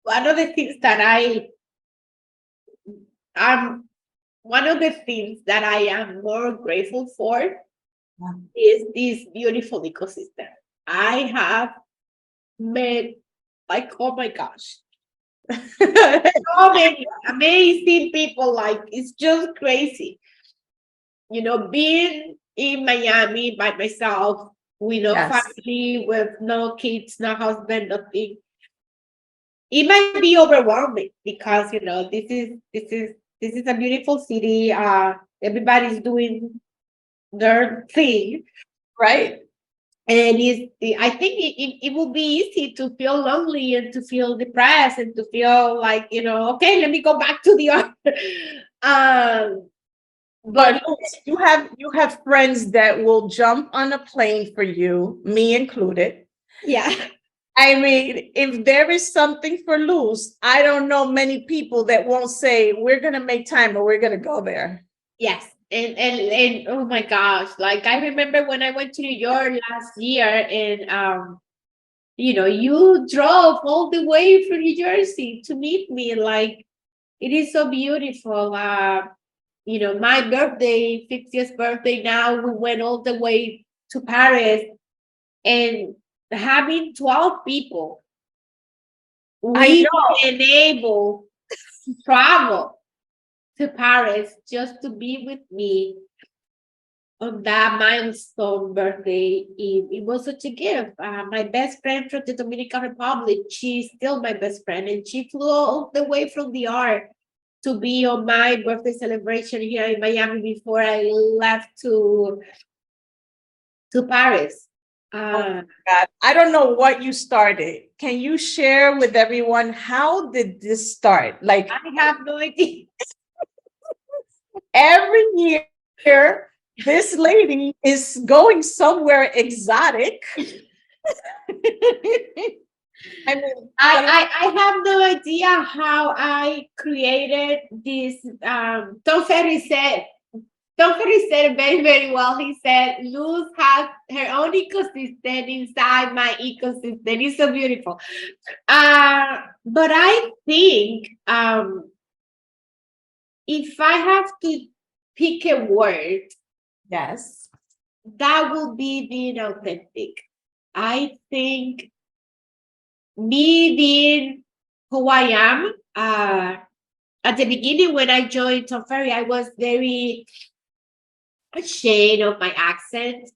one of the things that I'm one of the things that I am more grateful for Yeah. is this beautiful ecosystem. I have met, like, oh my gosh, so many amazing people. Like, it's just crazy. Being in Miami by myself, with no Yes. family, with no kids, no husband, nothing. It might be overwhelming because this is a beautiful city. Everybody's doing their thing, Right. and I think it will be easy to feel lonely and to feel depressed and to feel like, okay, let me go back to the art. um but But you have friends that will jump on a plane for you, me included. yeah. I mean, if there is something for Luz, I don't know many people that won't say we're gonna make time or we're gonna go there. Yes. And oh my gosh, like, I remember when I went to New York last year, and you drove all the way from New Jersey to meet me. Like, it is so beautiful. My birthday, 50th birthday, now we went all the way to Paris, and having 12 people, I we know. were able to travel to Paris just to be with me on that milestone birthday eve. It was such a gift. My best friend from the Dominican Republic, she's still my best friend, and she flew all the way from the art to be on my birthday celebration here in Miami before I left to Paris. Oh Uh, my God. I don't know what you started. Can you share with everyone how did this start? Like I have no idea. every year, this lady is going somewhere exotic. I mean, I have no idea how I created this. Tom Ferry said it very, very well. He said, Luz has her own ecosystem inside my ecosystem. It's so beautiful. But I think, if I have to pick a word, yes. that will be being authentic. I think me being who I am, at the beginning when I joined Tom Ferry, I was very ashamed of my accent.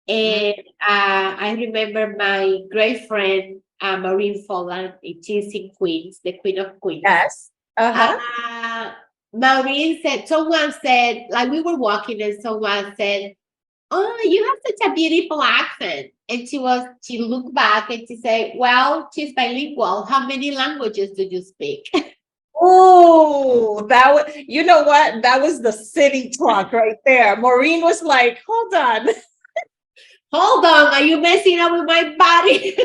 And I remember my great friend, Maureen Folland, she's in Queens, the Queen of Queens. Yes. Uh-huh. Maureen said, someone said, like, we were walking and someone said, oh, you have such a beautiful accent. And she looked back and she said, well, she's bilingual. How many languages do you speak? Oh, that was, you know what? That was the city talk right there. Maureen was like, hold on. Hold on, are you messing up with my body?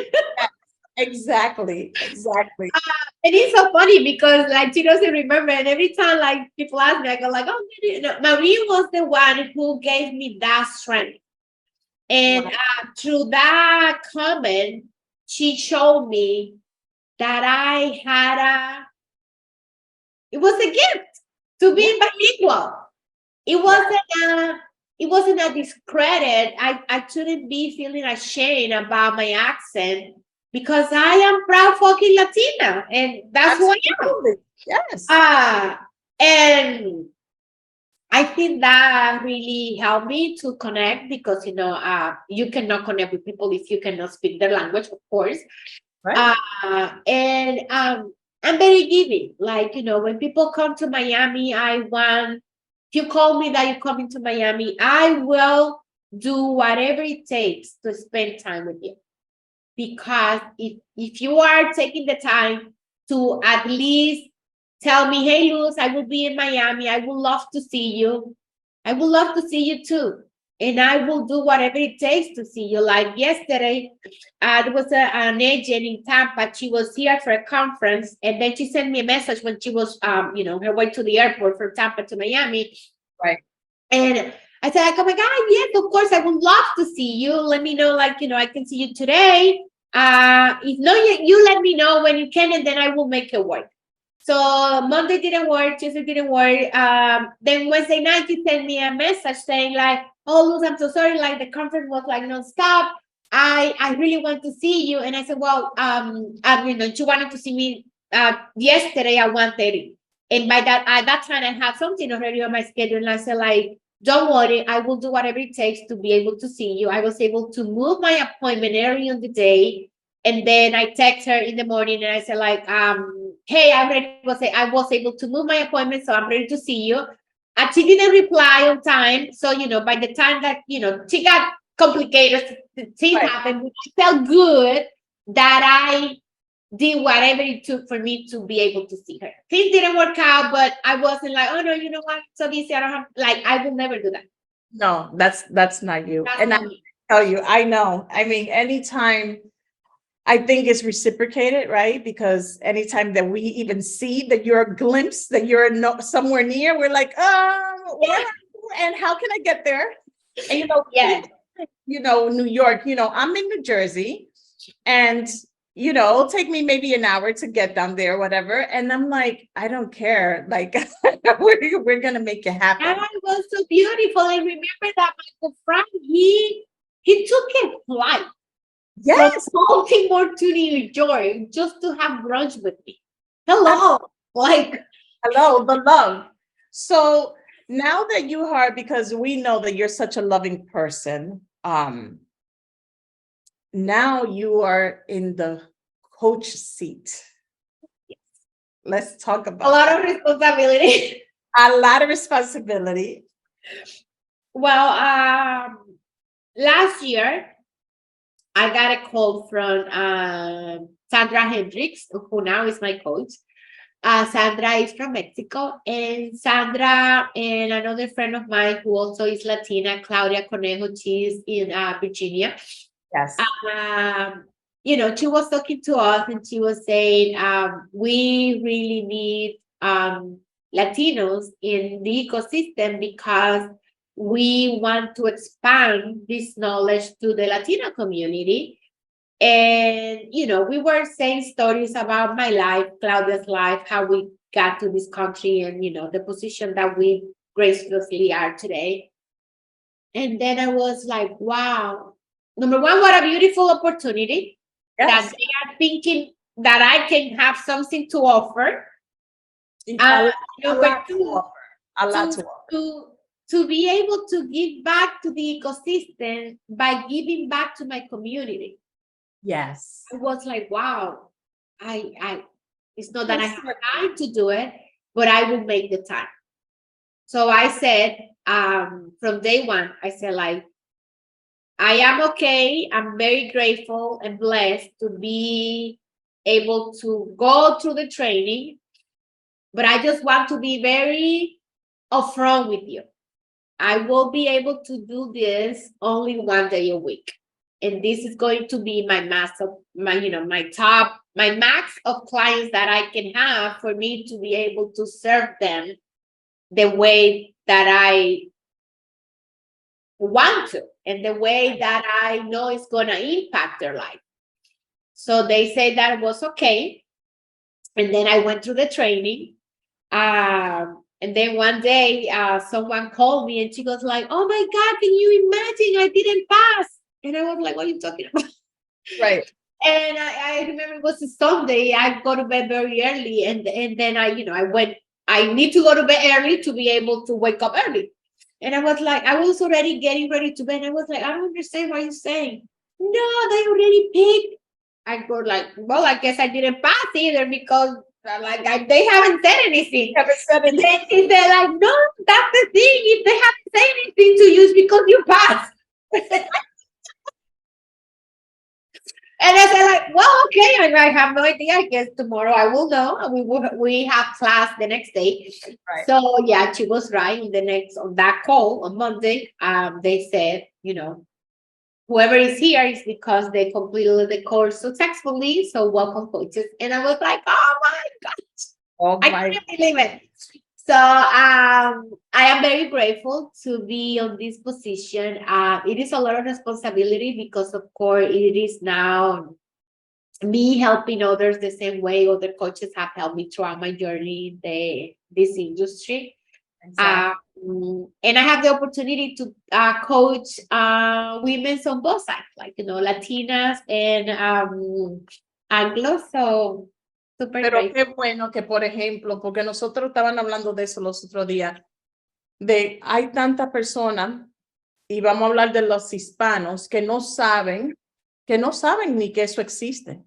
Exactly. Exactly. And it's so funny because, like, she doesn't remember. And every time, like, people ask me, I go like, oh, Maureen was the one who gave me that strength. And Wow. through that comment, she showed me that it was a gift to Yeah. be bilingual. It wasn't a discredit. I shouldn't be feeling ashamed about my accent because I am proud fucking Latina, and that's who I am. Absolutely. Yes. And I think that really helped me to connect because you cannot connect with people if you cannot speak their language, of course. Right. And I'm very giving. Like, when people come to Miami, if you call me that you're coming to Miami, I will do whatever it takes to spend time with you. Because if you are taking the time to at least tell me, hey, Luz, I will be in Miami. I would love to see you. I would love to see you too. And I will do whatever it takes to see you. Like yesterday, there was an agent in Tampa. She was here for a conference, and then she sent me a message when she was, her way to the airport from Tampa to Miami. Right. And I said, like, oh my God, yes, of course, I would love to see you. Let me know, like, I can see you today. If not, you let me know when you can, and then I will make it work. So Monday didn't work, Tuesday didn't work. Then Wednesday night, he sent me a message saying like, "Oh, Luz, I'm so sorry. Like the conference was like nonstop. I really want to see you." And I said, "Well, she wanted to see me yesterday at 1:30, and by that at that time I had something already on my schedule, and I said like, don't worry, I will do whatever it takes to be able to see you." I was able to move my appointment early on the day. And then I text her in the morning and I said, like, hey, I was able to move my appointment, so I'm ready to see you. And she didn't reply on time. So, by the time that, she got complicated, things Right. happened. I felt good that I did whatever it took for me to be able to see her. Things didn't work out, but I wasn't like, oh no, you know what? So busy, I don't have, like, I will never do that. No, that's not you. That's And I not me. tell you, I know. I mean, anytime I think it's reciprocated, right? Because anytime that we even see that you're a glimpse that you're somewhere near, we're like, where are you and how can I get there? And Yeah. New York, I'm in New Jersey, and it'll take me maybe an hour to get down there, whatever. And I'm like, I don't care. Like, we're gonna make it happen. That was so beautiful. I remember that Michael Frank, he took a flight Yes. from Baltimore to New York just to have brunch with me. Hello. Like, hello, the love. So now that you are, because we know that you're such a loving person, now you are in the coach seat. Let's talk about a lot of responsibility. a lot of responsibility. Well, last year I got a call from Sandra Hendricks, who now is my coach. Sandra is from Mexico, and Sandra and another friend of mine who also is Latina, Claudia Conejo, she's in Virginia. Yes. She was talking to us and she was saying, we really need Latinos in the ecosystem because we want to expand this knowledge to the Latino community. And, we were saying stories about my life, Claudia's life, how we got to this country and, the position that we graciously are today. And then I was like, wow. Number one, what a beautiful opportunity that they are thinking that I can have something to offer. Number two, to be able to give back to the ecosystem by giving back to my community. Yes. I was like, wow, it's not that I have time to do it, but I will make the time. So I said, from day one, I said, like, I am okay. I'm very grateful and blessed to be able to go through the training, but I just want to be very upfront with you. I will be able to do this only one day a week. And this is going to be my max of my max of clients that I can have for me to be able to serve them the way that I want to and the way that I know is going to impact their life. So they say that was okay. And then I went through the training. And then one day someone called me and she was like, oh my God, can you imagine I didn't pass? And I was like, what are you talking about? Right. And I remember it was a Sunday. I go to bed very early. And then I need to go to bed early to be able to wake up early. And I was like, I was already getting ready to bed. I was like, I don't understand what you're saying. No, they already picked. I go like, well, I guess I didn't pass either because they haven't said anything. And then they're like, no, that's the thing. If they haven't said anything to you, it's because you passed. And I said, like, well, okay, I have no idea. I guess tomorrow I will know. We have class the next day. Right. So yeah, she was right. On that call on Monday, they said, whoever is here is because they completed the course successfully. So welcome, coaches. And I was like, oh my gosh, I can't believe it. So I am very grateful to be on this position. It is a lot of responsibility because, of course, it is now me helping others the same way other coaches have helped me throughout my journey in this industry. And I have the opportunity to coach women on both sides, like, Latinas and Anglo. So super Pero great. qué bueno que, por ejemplo, porque nosotros estaban hablando de eso los otros días, de hay tantas personas, y vamos a hablar de los hispanos, que no saben ni que eso existe.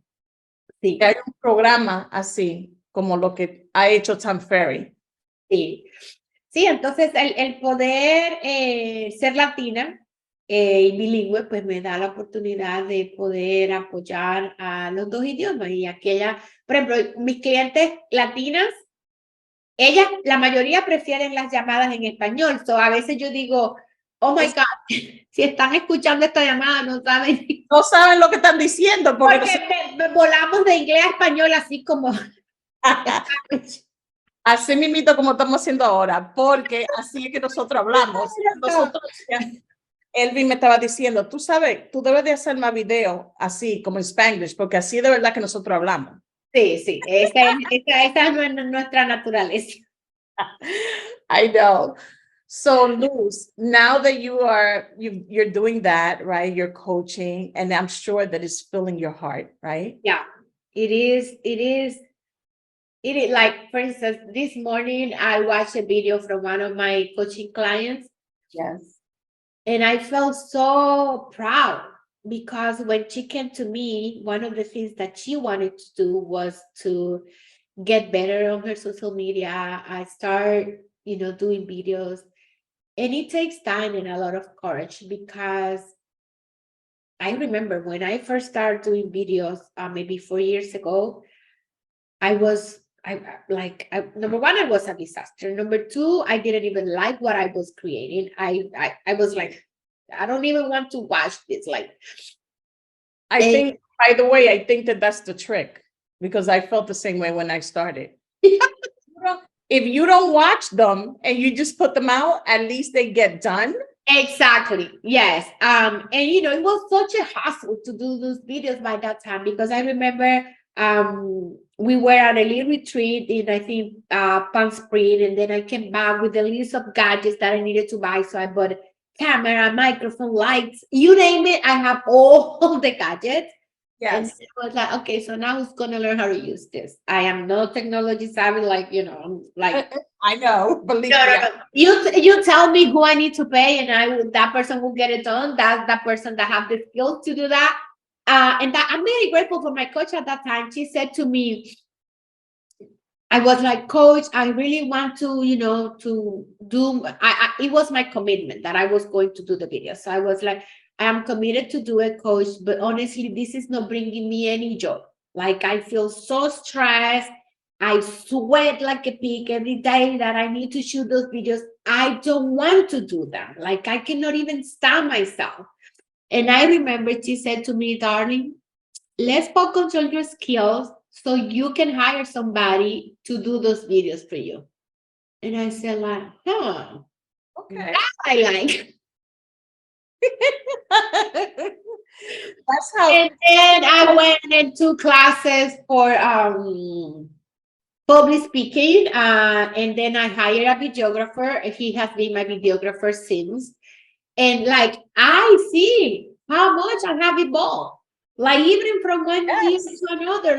Sí, Que hay un programa así, como lo que ha hecho Tom Ferry. sí. Sí, entonces el poder ser latina y bilingüe, pues me da la oportunidad de poder apoyar a los dos idiomas. Y por ejemplo, mis clientes latinas, ellas, la mayoría prefieren las llamadas en español. So, a veces yo digo, oh my God, si están escuchando esta llamada, no saben. No saben lo que están diciendo. Porque me volamos de inglés a español así como... Así mismito como estamos haciendo ahora, porque así es que nosotros hablamos. Elvin me estaba diciendo, tú sabes, tú debes de hacer más video así como en Spanglish, porque así de verdad que nosotros hablamos. Sí, esa es nuestra naturaleza. I know. So Luz, now that you're doing that, right? You're coaching, and I'm sure that it's filling your heart, right? Yeah, it is like, for instance, this morning I watched a video from one of my coaching clients. Yes. And I felt so proud because when she came to me, one of the things that she wanted to do was to get better on her social media. I start, doing videos, and it takes time and a lot of courage because I remember when I first started doing videos, maybe 4 years ago, number one, I was a disaster. Number two, I didn't even like what I was creating. I was like, I don't even want to watch this. I think, by the way, I think that that's the trick, because I felt the same way when I started. If you don't watch them and you just put them out, at least they get done. Exactly. Yes. And it was such a hassle to do those videos by that time, because I remember we were at a little retreat in, I think, Palm Springs, and then I came back with a list of gadgets that I needed to buy. So I bought camera, microphone, lights, you name it. I have all the gadgets. Yes. And it was like, okay, so now who's gonna learn how to use this? I am not technology savvy, I'm like, I know, believe me. no. You tell me who I need to pay, and that person will get it done. That's that person that have the skills to do that. And that I'm very grateful for my coach at that time. She said to me, I was like, Coach, I really want to, to do, it was my commitment that I was going to do the video. So I was like, I am committed to do it, Coach, but honestly, this is not bringing me any joy. Like, I feel so stressed. I sweat like a pig every day that I need to shoot those videos. I don't want to do that. Like, I cannot even stand myself. And I remember she said to me, darling, let's focus on your skills so you can hire somebody to do those videos for you. And I said, like, okay. That I like. That's how. And then I went into classes for public speaking, and then I hired a videographer. He has been my videographer since. And I see how much I have evolved. Even from one year to another,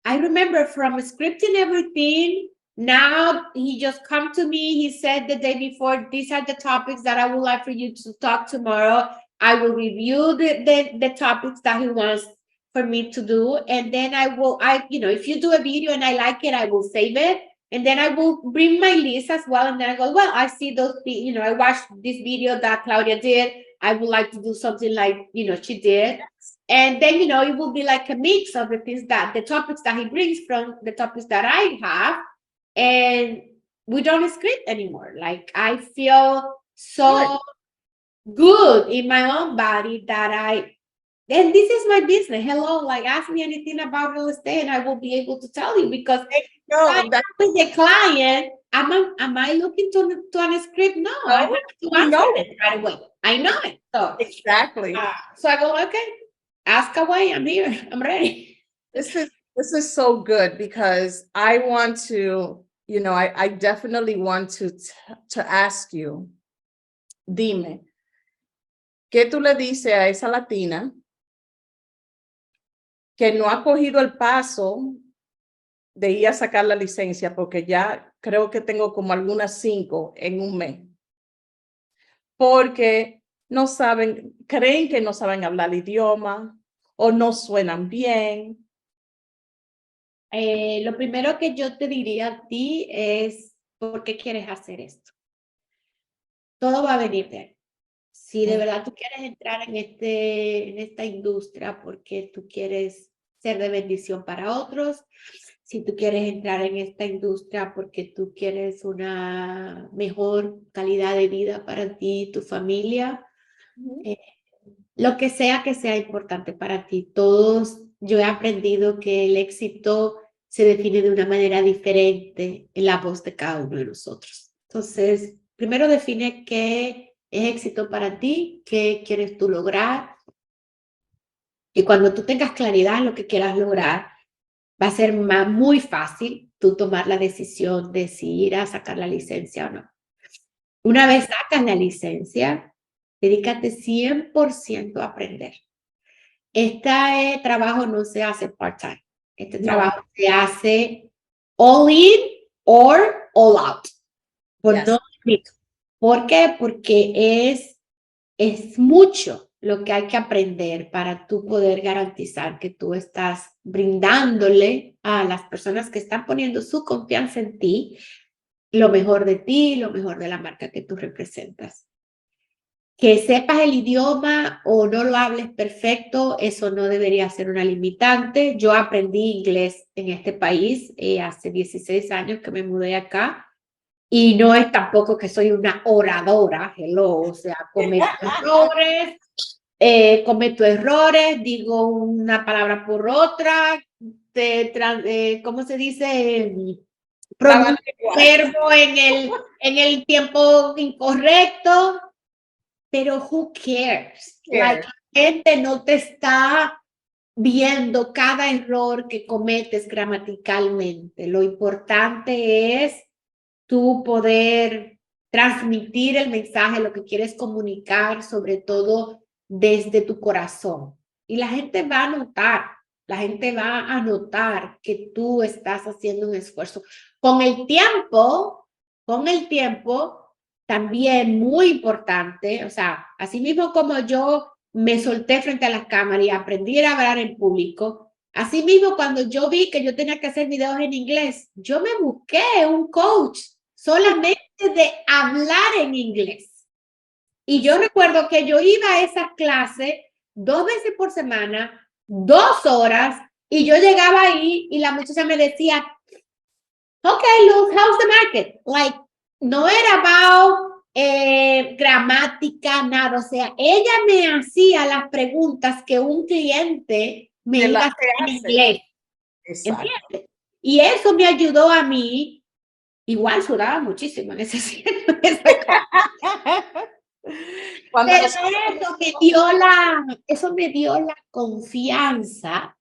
I remember from scripting everything. Now he just come to me. He said the day before, these are the topics that I would like for you to talk tomorrow. I will review the topics that he wants for me to do. And then if you do a video and I like it, I will save it. And then I will bring my list as well. And then I go, well, I see those, I watched this video that Claudia did. I would like to do something like, she did. And then, it will be like a mix of the topics that he brings from the topics that I have. And we don't script anymore. I feel so good in my own body that and this is my business. Hello, ask me anything about real estate and I will be able to tell you, because with the client, am I looking to a script? No, I have to answer it right away. I know it. So exactly. So I go, okay, ask away. I'm here. I'm ready. This is so good because I want to, I definitely want to ask you, dime, ¿qué tú le dices a esa latina que no ha cogido el paso de ir a sacar la licencia? Porque ya creo que tengo como algunas 5 en un mes. Porque no saben, creen que no saben hablar el idioma o no suenan bien. Lo primero que yo te diría a ti es, ¿por qué quieres hacer esto? Todo va a venir de ahí. Si de verdad tú quieres entrar en esta industria porque tú quieres ser de bendición para otros, si tú quieres entrar en esta industria porque tú quieres una mejor calidad de vida para ti y tu familia, lo que sea importante para ti. Yo he aprendido que el éxito se define de una manera diferente en la voz de cada uno de nosotros. Entonces, primero define qué es éxito para ti, qué quieres tú lograr. Y cuando tú tengas claridad en lo que quieras lograr, va a ser muy fácil tú tomar la decisión de si ir a sacar la licencia o no. Una vez sacas la licencia, dedícate 100% a aprender. Este trabajo no se hace part-time. Este trabajo se hace all in or all out. ¿Por qué? Porque es mucho lo que hay que aprender para tú poder garantizar que tú estás brindándole a las personas que están poniendo su confianza en ti, lo mejor de ti, lo mejor de la marca que tú representas. Que sepas el idioma o no lo hables perfecto, eso no debería ser una limitante. Yo aprendí inglés en este país hace 16 años que me mudé acá y no es tampoco que soy una oradora, hello, o sea, cometo errores, digo una palabra por otra, ¿cómo se dice? Pronuncio el verbo en el tiempo incorrecto. Pero who cares? La gente no te está viendo cada error que cometes gramaticalmente. Lo importante es tú poder transmitir el mensaje, lo que quieres comunicar, sobre todo desde tu corazón. Y la gente va a notar que tú estás haciendo un esfuerzo. Con el tiempo, también muy importante, o sea, así mismo como yo me solté frente a las cámaras y aprendí a hablar en público, así mismo cuando yo vi que yo tenía que hacer videos en inglés, yo me busqué un coach solamente de hablar en inglés. Y yo recuerdo que yo iba a esas clases 2 veces por semana, 2 horas, y yo llegaba ahí y la muchacha me decía, okay, Luz, how's the market? Like, no era about gramática, nada. O sea, ella me hacía las preguntas que un cliente me iba a hacer en inglés. ¿Entiendes? Y eso me ayudó a mí. Igual sudaba muchísimo en ese Pero eso me dio la confianza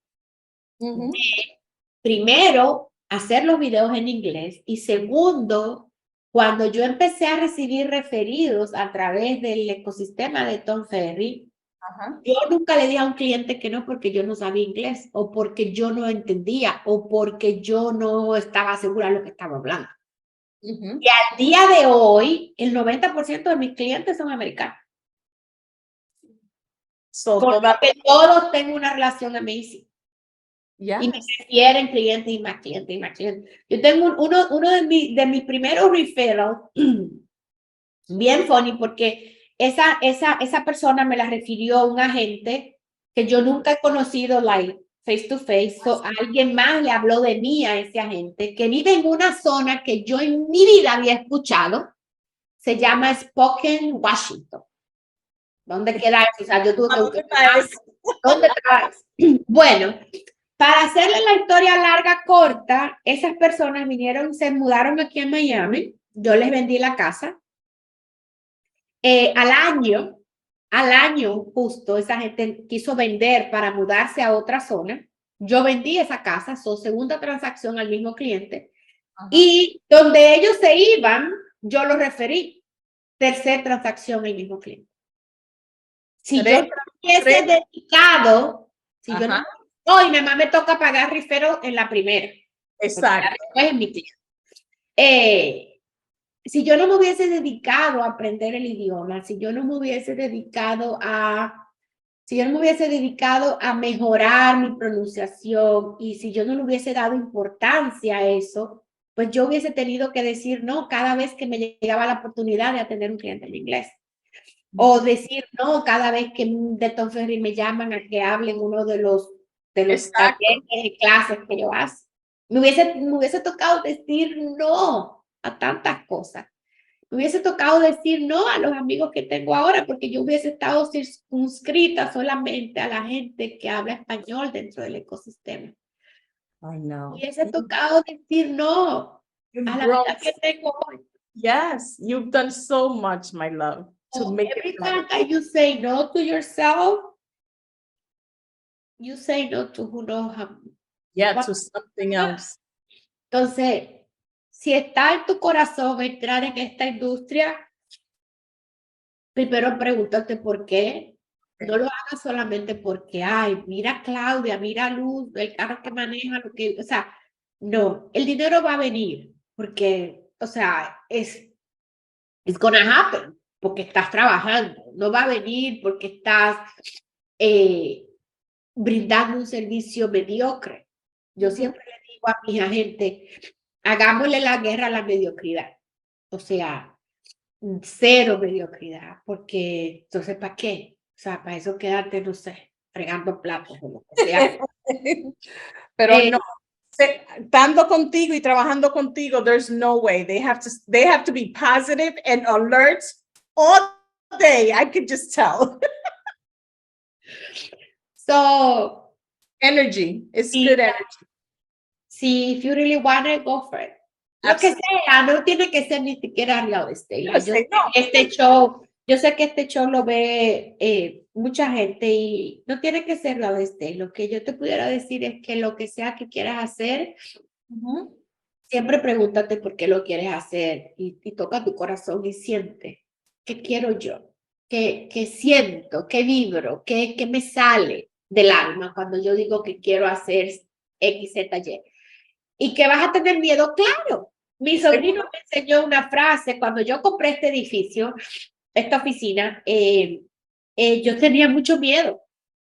de, primero, hacer los videos en inglés y segundo, cuando yo empecé a recibir referidos a través del ecosistema de Tom Ferry, yo nunca le di a un cliente que no porque yo no sabía inglés o porque yo no entendía o porque yo no estaba segura de lo que estaba hablando. Y al día de hoy, el 90% de mis clientes son americanos. Porque todos tengo una relación amazing. Y me refieren clientes y más clientes y más clientes. Yo tengo uno de mis primeros referrals, bien funny, porque esa persona me la refirió un agente que yo nunca he conocido, like, face to face. So, alguien más le habló de mí a ese agente que vive en una zona que yo en mi vida había escuchado. Se llama Spokane, Washington. ¿Dónde queda eso? O sea, yo tuve que buscar. ¿Dónde está eso? Bueno, para hacerle la historia larga, corta, esas personas vinieron, se mudaron aquí en Miami. Yo les vendí la casa. Al año justo, esa gente quiso vender para mudarse a otra zona. yo vendí esa casa, segunda transacción al mismo cliente, Ajá. y donde ellos se iban, yo los referí, tercera transacción al mismo cliente. Si yo no hubiese dedicado, si yo no, Ajá. hoy nada más me toca pagar rifero en la primera. Exacto. Es mi cliente. Si yo no me hubiese dedicado a aprender el idioma, si yo no me hubiese dedicado a mejorar mi pronunciación y si yo no le hubiese dado importancia a eso, pues yo hubiese tenido que decir no cada vez que me llegaba la oportunidad de atender un cliente en inglés. O decir no cada vez que de Tom Ferry me llaman a que hablen uno de los talleres y clases que yo hago. Me hubiese tocado decir no a tantas cosas. Me hubiese tocado decir no a los amigos que tengo ahora, porque yo hubiese estado circunscrita solamente a la gente que habla español dentro del ecosistema. I know. Me hubiese tocado decir no a la vida que tengo hoy. Yes, you've done so much, my love, to make Every it time that you say no to yourself, you say no to who knows how. to something else. Entonces, si está en tu corazón entrar en esta industria, primero pregúntate por qué. No lo hagas solamente porque, ay, mira Claudia, mira Luz, el carro que maneja, lo que, o sea, no, el dinero va a venir porque, o sea, it's gonna happen porque estás trabajando, no va a venir porque estás brindando un servicio mediocre. Yo siempre le digo a mis agentes, hagámosle la guerra a la mediocridad, o sea, cero mediocridad, porque entonces, ¿para qué? O sea, para eso quedarte, no sé, fregando platos o lo que sea. Pero no, estando contigo y trabajando contigo, there's no way. They have to be positive and alert all day. I could just tell. So, Energy, it's good energy. Sí, if you really want it, go for it. Lo que sea, no tiene que ser ni siquiera real estate. Yo sé que este show lo ve mucha gente y no tiene que ser real estate. Lo que yo te pudiera decir es que lo que sea que quieras hacer, siempre pregúntate por qué lo quieres hacer y toca tu corazón y siente, ¿qué quiero yo? ¿Qué siento? ¿Qué vibro? ¿Qué me sale del alma cuando yo digo que quiero hacer X, Z, Y? ¿Y que vas a tener miedo? Claro. Mi sobrino me enseñó una frase cuando yo compré este edificio, esta oficina, yo tenía mucho miedo.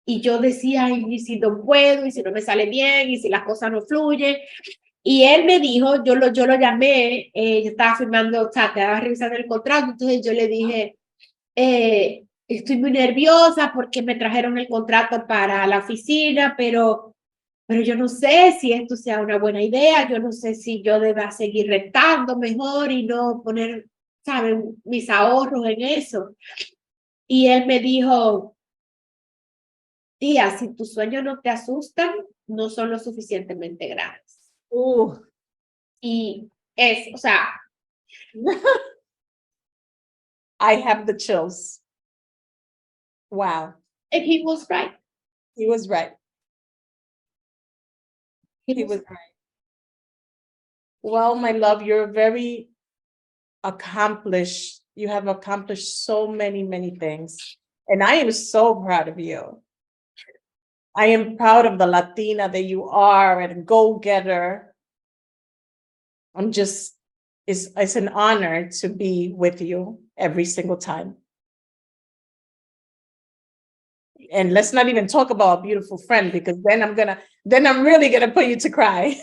Y yo decía, ay, ¿y si no puedo? ¿Y si no me sale bien? ¿Y si las cosas no fluyen? Y él me dijo, yo lo llamé, yo estaba firmando, o sea, estaba revisando el contrato, entonces yo le dije, estoy muy nerviosa porque me trajeron el contrato para la oficina, pero yo no sé si esto sea una buena idea, yo no sé si yo deba seguir rentando mejor y no poner, ¿saben?, mis ahorros en eso. Y él me dijo, tía, si tus sueños no te asustan, no son lo suficientemente grandes. Y o sea. I have the chills. Wow. And he was right. He was right. He was right. Well, my love, you're very accomplished. You have accomplished so many, many things. And I am so proud of you. I am proud of the Latina that you are and a go-getter. It's an honor to be with you every single time. And let's not even talk about a beautiful friend, because then I'm really gonna put you to cry.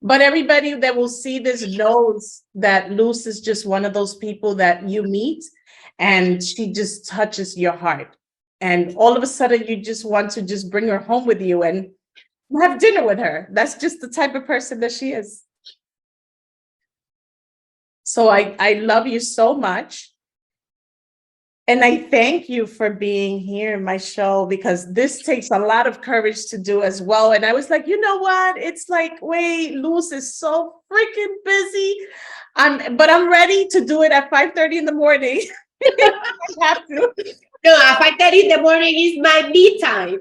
But everybody that will see this knows that Luz is just one of those people that you meet and she just touches your heart. And all of a sudden you just want to just bring her home with you and have dinner with her. That's just the type of person that she is. So I love you so much. And I thank you for being here in my show, because this takes a lot of courage to do as well. And I was like, you know what? It's like, wait, Luz is so freaking busy. But I'm ready to do it at 5:30 in the morning. I have to. No, at 5:30 in the morning is my me time.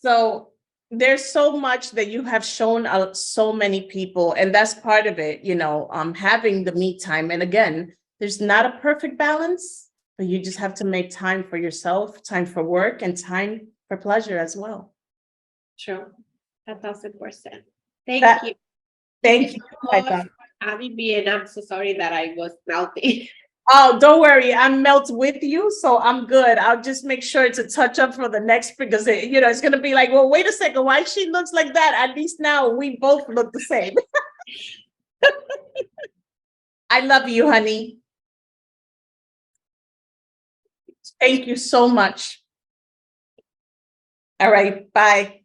So there's so much that you have shown out so many people, and that's part of it, having the me time. And again, there's not a perfect balance, but you just have to make time for yourself, time for work, and time for pleasure as well. True. 1,000%. Thank That- you. Thank you. So much for having me, and I'm so sorry that I was melting. Oh, don't worry. I'm melt with you, so I'm good. I'll just make sure to touch up for the next because it's gonna be like, well, wait a second, why she looks like that? At least now we both look the same. I love you, honey. Thank you so much. All right, bye.